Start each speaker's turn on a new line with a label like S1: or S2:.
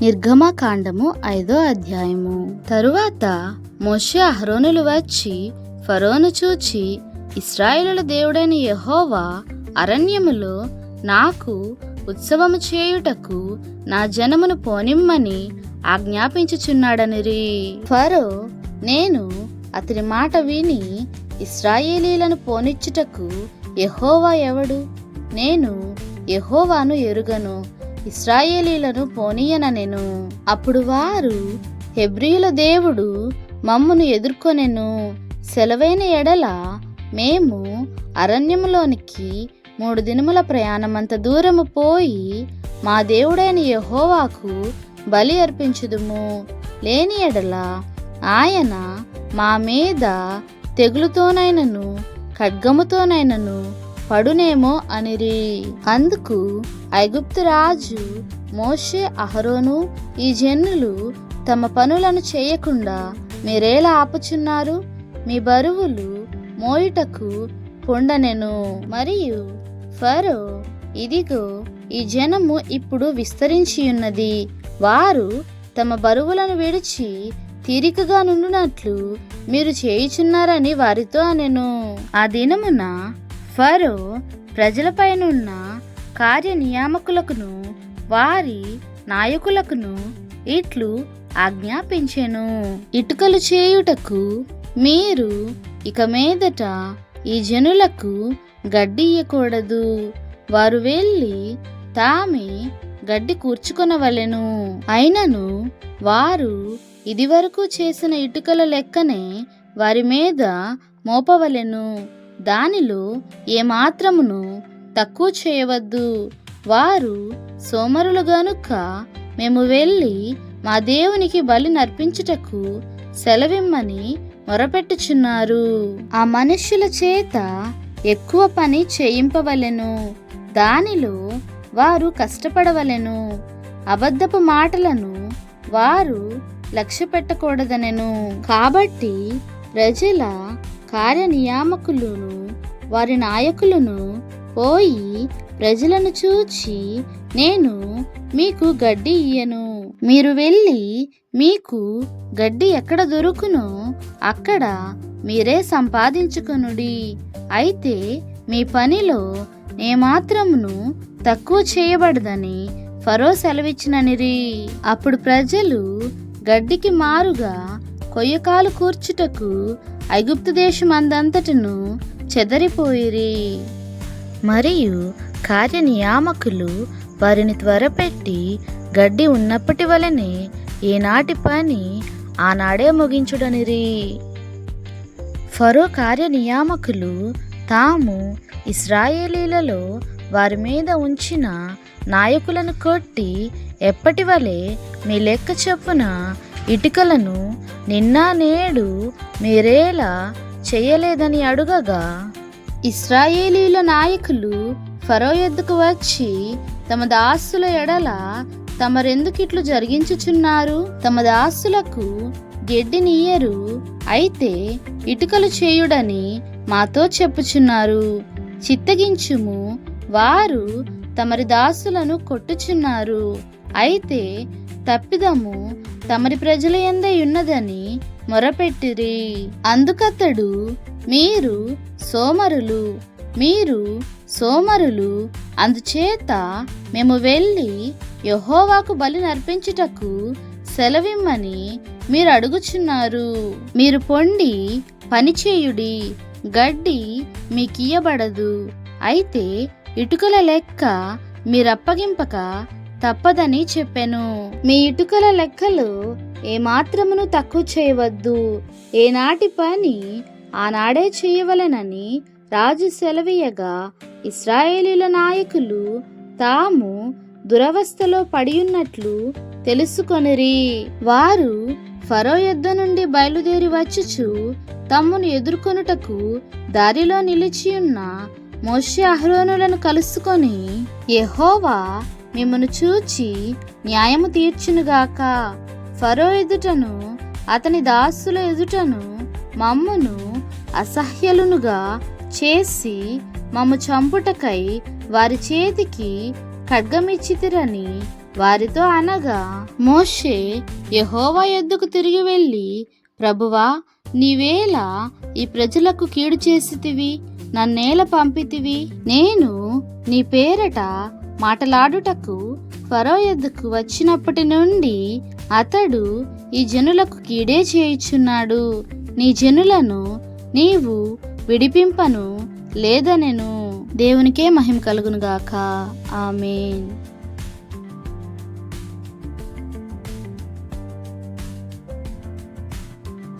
S1: నిర్గమకాండము 5వ అధ్యాయము. తరువాత మోషే అహరోనులు వచ్చి ఫరోను చూచి, ఇశ్రాయేలుల దేవుడైన యెహోవా అరణ్యములో నాకు ఉత్సవము చేయుటకు నా జనమును పోనిమ్మని ఆజ్ఞాపించుచున్నాడనిరి. ఫరో, నేను అతని మాట విని ఇశ్రాయేలీలను పోనిచ్చుటకు యెహోవా ఎవడు? నేను యెహోవాను ఎరుగను, ఇశ్రాయేలీలను పోనీయననెను. అప్పుడు వారు, హెబ్రీయుల దేవుడు మమ్మును ఎదుర్కొనెను, సెలవైన ఎడల మేము అరణ్యములోనికి 3 దినముల ప్రయాణమంత దూరము పోయి మా దేవుడైన యెహోవాకు బలి అర్పించుదుము, లేని ఎడల ఆయన మా మీద తెగులుతోనైనను ఖడ్గముతోనైనను పడునేమో అనిరి. అందుకు ఐగుప్తు రాజు మోషే, అహరోను, ఈ జనులు తమ పనులను చేయకుండా మీరేలా ఆపుచున్నారు? మీ బరువులు మోయుటకు పొండనెను. మరియు ఫరో, ఇదిగో ఈ జనము ఇప్పుడు విస్తరించియున్నది, వారు తమ బరువులను విడిచి తీరికగా నుండునట్లు మీరు చేయుచున్నారని వారితో అనెను. ఆ దినమున ఫరో ప్రజలపైనున్న కార్యనియామకులకును వారి నాయకులకును ఇట్లు ఆజ్ఞాపించెను, ఇటుకలు చేయుటకు మీరు ఇక మీదట ఈ జనులకు గడ్డి ఇయ్యకూడదు, వారు వెళ్ళి తామే గడ్డి కూర్చుకొనవలెను. అయినను వారు ఇదివరకు చేసిన ఇటుకల లెక్కనే వారి మీద మోపవలెను, దానిలో ఏమాత్రమును తక్కువ చేయవద్దు. వారు సోమరులు గనుక మేము వెళ్ళి మా దేవునికి బలి నర్పించుటకు సెలవిమ్మని మొరపెట్టుచున్నారు. ఆ మనుష్యుల చేత ఎక్కువ పని చేయింపవలెను, దానిలో వారు కష్టపడవలెను. అబద్ధపు మాటలను వారు లక్ష్య పెట్టకూడదనెను. కాబట్టి ప్రజల కార్యనియామకులను వారి నాయకులను పోయి ప్రజలను చూచి, నేను మీకు గడ్డి ఇయ్యను, మీరు వెళ్ళి మీకు గడ్డి ఎక్కడ దొరుకునో అక్కడ మీరే సంపాదించుకొనుడి, అయితే మీ పనిలో ఏమాత్రమును తక్కువ చేయబడదని ఫరో సెలవిచ్చిననిరి. అప్పుడు ప్రజలు గడ్డికి మారుగా కొయ్యకాలు కూర్చుటకు ఐగుప్తు దేశమందంతటను చెదరిపోయిరి. మరియు కార్యనియామకులు వారిని త్వరపెట్టి గడ్డి ఉన్నప్పటి వలనే ఏనాటి పని ఆనాడే ముగించుడనిరి. ఫరో కార్యనియామకులు తాము ఇశ్రాయేలీలలో వారి మీద ఉంచిన నాయకులను కొట్టి, ఎప్పటి వలె మీ లెక్క చొప్పున ఇటుకలను నిన్న నేడు మీరేలా చేయలేదని అడుగగా, ఇశ్రాయేలీల నాయకులు ఫరో యొద్దకు వచ్చి, తమ దాసుల ఎడల తమరెందుకిట్లు జరిగించుచున్నారు? తమ దాసులకు గడ్డినియ్యరు, అయితే ఇటుకలు చేయుడని మాతో చెప్పుచున్నారు. చిత్తగించుము, వారు తమరి దాసులను కొట్టుచున్నారు, అయితే తప్పిదము తమరి ప్రజల యందే ఉన్నదని మొరపెట్టిరి. అందుకతడు, మీరు సోమరులు, అందుచేత మేము వెళ్ళి యెహోవాకు బలి నర్పించుటకు సెలవిమ్మని మీరు అడుగుచున్నారు. మీరు పొండి పనిచేయుడి, గడ్డి మీకియ్యబడదు, అయితే ఇటుకల లెక్క మీరప్పగింపక తప్పదని చెప్పెను. మీ ఇటుకల లెక్కలు ఏమాత్రమును తక్కువ చేయవద్దు, ఏనాటి పని ఆనాడే చేయవలెనని రాజు సెలవీయగా, ఇశ్రాయేలీల నాయకులు తాము దురవస్థలో పడియున్నట్లు తెలుసుకొనిరి. వారు ఫరో యొద్ద నుండి బయలుదేరి వచ్చుచు తమ్మును ఎదుర్కొనుటకు దారిలో నిలిచియున్న మోషే, అహరోనులను కలుసుకొని, యెహోవా మిమ్మును చూచి న్యాయము తీర్చునుగాక, ఫరో ఎదుటను అతని దాసుల ఎదుటను మమ్మును అసహ్యులునుగా చేసి మమ్ము చంపుటకై వారి చేతికి ఖడ్గమిచ్చితిరని వారితో అనగా, మోషే యెహోవా యొద్దకు తిరిగి వెళ్ళి, ప్రభువా, నీవేలా ఈ ప్రజలకు కీడు చేసితివి, నన్నేల పంపితివి? నేను నీ పేరట మాటలాడుటకు ఫరో యొద్దకు వచ్చినప్పటి నుండి అతడు ఈ జనులకు కీడే చేయుచున్నాడు. నీ జనులను నీవు విడిపింపను లేదనెను. దేవునికే మహిమ కలుగునుగాక. ఆమేన్.